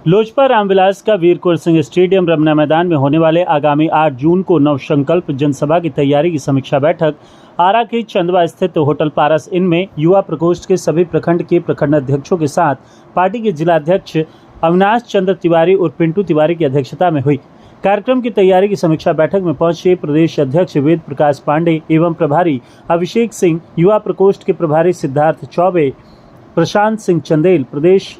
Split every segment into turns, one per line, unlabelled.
लोजपा रामविलास का वीर कुंवर सिंह स्टेडियम रमना मैदान में होने वाले आगामी 8 जून को नवसंकल्प जनसभा की तैयारी की समीक्षा बैठक आरा के चंदवा स्थित होटल पारस इन में युवा प्रकोष्ठ के सभी प्रखंड के प्रखंड अध्यक्षों के साथ पार्टी के जिलाध्यक्ष अविनाश चंद्र तिवारी और पिंटू तिवारी की अध्यक्षता में हुई। कार्यक्रम की तैयारी की समीक्षा बैठक में पहुंचे प्रदेश अध्यक्ष वेद प्रकाश पांडे एवं प्रभारी अभिषेक सिंह, युवा प्रकोष्ठ के प्रभारी सिद्धार्थ चौबे, प्रशांत सिंह चंदेल, प्रदेश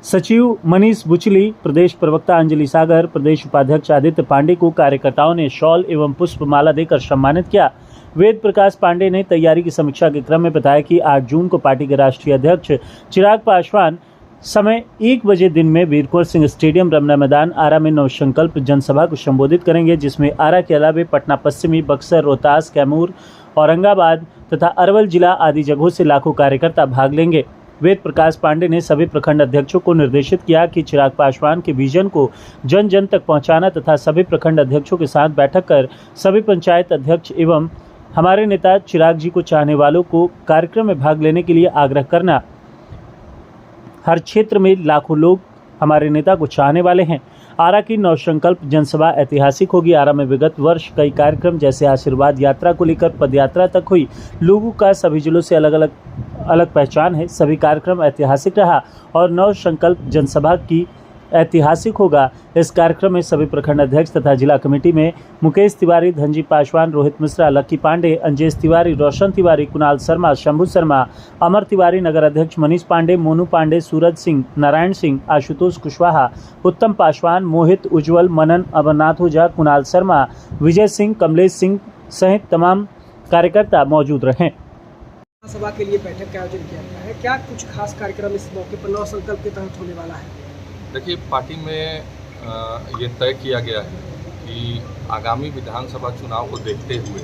सचिव मनीष बुचली, प्रदेश प्रवक्ता अंजलि सागर, प्रदेश उपाध्यक्ष आदित्य पांडे को कार्यकर्ताओं ने शॉल एवं पुष्पमाला देकर सम्मानित किया। वेद प्रकाश पांडे ने तैयारी की समीक्षा के क्रम में बताया कि 8 जून को पार्टी के राष्ट्रीय अध्यक्ष चिराग पासवान समय 1 बजे दिन में वीर कुंवर सिंह स्टेडियम रमना मैदान आरा में नवसंकल्प जनसभा को संबोधित करेंगे, जिसमें आरा के अलावा पटना पश्चिमी, बक्सर, रोहतास, कैमूर, औरंगाबाद तथा अरवल जिला आदि जगहों से लाखों कार्यकर्ता भाग लेंगे। वेद प्रकाश पांडे ने सभी प्रखंड अध्यक्षों को निर्देशित किया कि चिराग पासवान के विजन को जन जन तक पहुंचाना तथा सभी प्रखंड अध्यक्षों के साथ बैठक कर सभी पंचायत अध्यक्ष एवं हमारे नेता चिराग जी को चाहने वालों को कार्यक्रम में भाग लेने के लिए आग्रह करना। हर क्षेत्र में लाखों लोग हमारे नेता को चाहने वाले हैं। आरा की नवसंकल्प जनसभा ऐतिहासिक होगी। आरा में विगत वर्ष कई कार्यक्रम जैसे आशीर्वाद यात्रा को लेकर पदयात्रा तक हुई। लोगों का सभी जिलों से अलग पहचान है। सभी कार्यक्रम ऐतिहासिक रहा और नवसंकल्प जनसभा की ऐतिहासिक होगा। इस कार्यक्रम में सभी प्रखंड अध्यक्ष तथा जिला कमेटी में मुकेश तिवारी, धनजी पासवान, रोहित मिश्रा, लक्की पांडे, अंजेश तिवारी, रोशन तिवारी, कुणाल शर्मा, शंभू शर्मा, अमर तिवारी, नगर अध्यक्ष मनीष पांडे, मोनू पांडे, सूरज सिंह, नारायण सिंह, आशुतोष कुशवाहा, उत्तम पासवान, मोहित, उज्जवल, मनन, अमरनाथ ओझा, कुणाल शर्मा, विजय सिंह, कमलेश सिंह सहित तमाम कार्यकर्ता मौजूद रहे।
सभा के लिए बैठक का आयोजन किया गया है। क्या कुछ खास कार्यक्रम इस मौके पर नवसंकल्प के तहत होने वाला है?
देखिए, पार्टी में ये तय किया गया है कि आगामी विधानसभा चुनाव को देखते हुए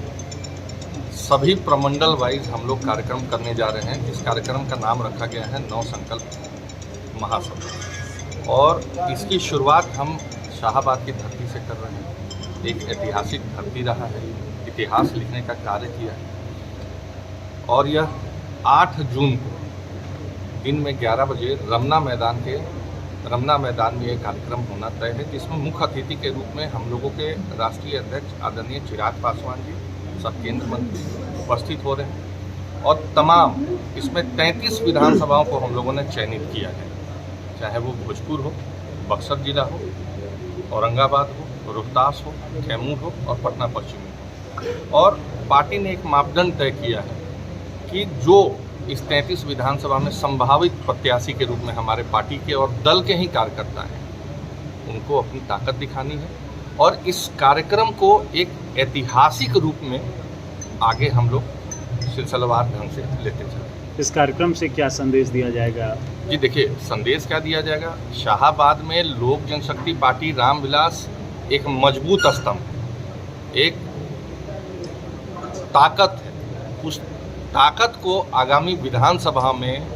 सभी प्रमंडल वाइज हम लोग कार्यक्रम करने जा रहे हैं। इस कार्यक्रम का नाम रखा गया है नवसंकल्प महासभा और इसकी शुरुआत हम शाहाबाद की धरती से कर रहे हैं। एक ऐतिहासिक धरती रहा है, इतिहास लिखने का कार्य किया है और यह 8 जून को दिन में 11 बजे रमना मैदान में एक कार्यक्रम होना तय है, जिसमें मुख्य अतिथि के रूप में हम लोगों के राष्ट्रीय अध्यक्ष आदरणीय चिराग पासवान जी, सब केंद्र मंत्री उपस्थित हो रहे हैं और तमाम इसमें 33 विधानसभाओं को हम लोगों ने चयनित किया है, चाहे वो भोजपुर हो, बक्सर जिला हो, औरंगाबाद हो, रोहतास हो, कैमूर हो और पटना पश्चिमी हो। और पार्टी ने एक मापदंड तय किया है कि जो इस 33 विधानसभा में संभावित प्रत्याशी के रूप में हमारे पार्टी के और दल के ही कार्यकर्ता हैं, उनको अपनी ताकत दिखानी है और इस कार्यक्रम को एक ऐतिहासिक रूप में आगे हम लोग सिलसिलेवार ढंग से लेते चलें।
इस कार्यक्रम से क्या संदेश दिया जाएगा?
जी देखिए, संदेश क्या दिया जाएगा। शाहाबाद में लोक जनशक्ति पार्टी रामविलास एक मजबूत स्तंभ, एक ताकत है। उस ताकत को आगामी विधानसभा में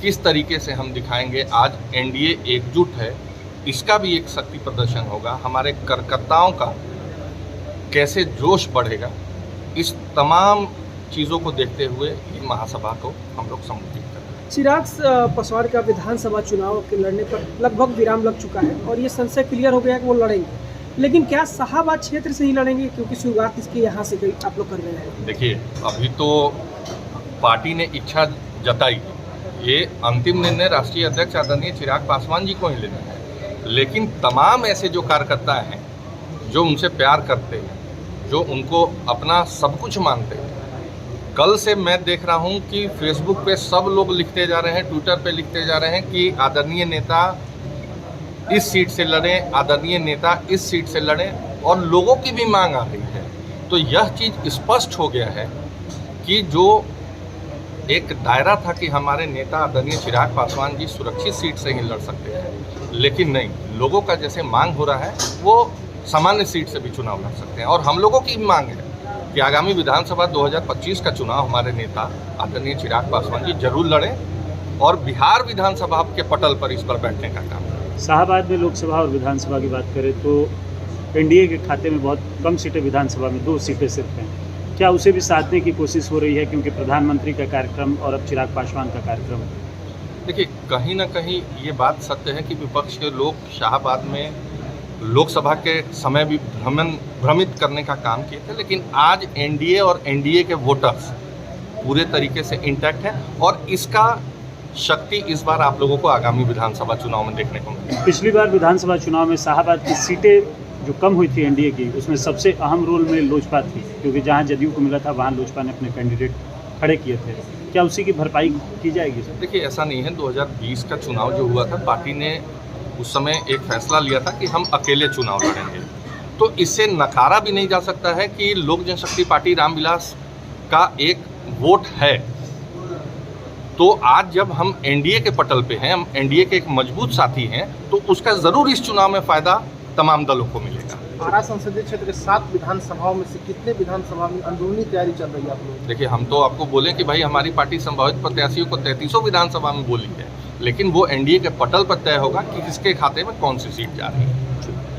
किस तरीके से हम दिखाएंगे, आज एनडीए एकजुट है, इसका भी एक शक्ति प्रदर्शन होगा। हमारे कार्यकर्ताओं का कैसे जोश बढ़ेगा, इस तमाम चीज़ों को देखते हुए ये महासभा को हम लोग संबोधित करेंगे।
चिराग पासवान का विधानसभा चुनाव के लड़ने पर लगभग विराम लग चुका है और ये संशय क्लियर हो गया कि वो लड़ेंगे, लेकिन क्या शाहाबाद क्षेत्र से ही लड़ेंगे? क्योंकि शुरुआत इसकी यहाँ से आप लोग कर रहे हैं।
देखिए, अभी तो पार्टी ने इच्छा जताई, ये अंतिम निर्णय राष्ट्रीय अध्यक्ष आदरणीय चिराग पासवान जी को ही लेना है, लेकिन तमाम ऐसे जो कार्यकर्ता हैं जो उनसे प्यार करते हैं, जो उनको अपना सब कुछ मानते हैं, कल से मैं देख रहा हूं कि फेसबुक पे सब लोग लिखते जा रहे हैं, ट्विटर पे लिखते जा रहे हैं कि आदरणीय नेता इस सीट से लड़ें, आदरणीय नेता इस सीट से लड़ें और लोगों की भी मांग आ रही है। तो यह चीज़ स्पष्ट हो गया है कि जो एक दायरा था कि हमारे नेता आदरणीय चिराग पासवान जी सुरक्षित सीट से ही लड़ सकते हैं, लेकिन नहीं, लोगों का जैसे मांग हो रहा है वो सामान्य सीट से भी चुनाव लड़ सकते हैं। और हम लोगों की भी मांग है कि आगामी विधानसभा 2025 का चुनाव हमारे नेता आदरणीय चिराग पासवान जी जरूर लड़ें और बिहार विधानसभा के पटल पर इस पर बैठने का काम करें।
शाहाबाद में लोकसभा और विधानसभा की बात करें तो एनडीए के खाते में बहुत कम सीटें विधानसभा में 2 सीटें सिर्फ हैं। क्या उसे भी साधने की कोशिश हो रही है, क्योंकि प्रधानमंत्री का कार्यक्रम और अब चिराग पासवान का कार्यक्रम है?
देखिए, कहीं ना कहीं ये बात सत्य है कि विपक्ष के लोग शाहबाद में लोकसभा के समय भी भ्रमित करने का काम किए थे, लेकिन आज एनडीए और एनडीए के वोटर्स पूरे तरीके से इंटैक्ट हैं और इसका शक्ति इस बार आप लोगों को आगामी विधानसभा चुनाव में देखने को मिलेगी।
पिछली बार विधानसभा चुनाव में शाहबाद की सीटें जो कम हुई थी एनडीए की, उसमें सबसे अहम रोल में लोजपा थी, क्योंकि जहां जदयू को मिला था वहां लोजपा ने अपने कैंडिडेट खड़े किए थे। क्या उसी की भरपाई की जाएगी सर?
देखिए, ऐसा नहीं है। 2020 का चुनाव जो हुआ था, पार्टी ने उस समय एक फैसला लिया था कि हम अकेले चुनाव लड़ेंगे, तो इससे नकारा भी नहीं जा सकता है कि लोक जनशक्ति पार्टी रामविलास का एक वोट है। तो आज जब हम एनडीए के पटल पे हैं, हम एनडीए के एक मजबूत साथी हैं, तो उसका जरूर इस चुनाव में फायदा तमाम दलों को मिलेगा।
आरा संसदीय क्षेत्र के 7 विधानसभाओं में से कितने विधानसभा में अंदरूनी तैयारी चल रही है आप लोग?
देखिए, हम तो आपको बोलें कि भाई हमारी पार्टी संभावित प्रत्याशियों को 33 विधानसभा में बोली है, लेकिन वो एनडीए के पटल पर तय होगा कि किसके खाते में कौन सी सीट जा रही है।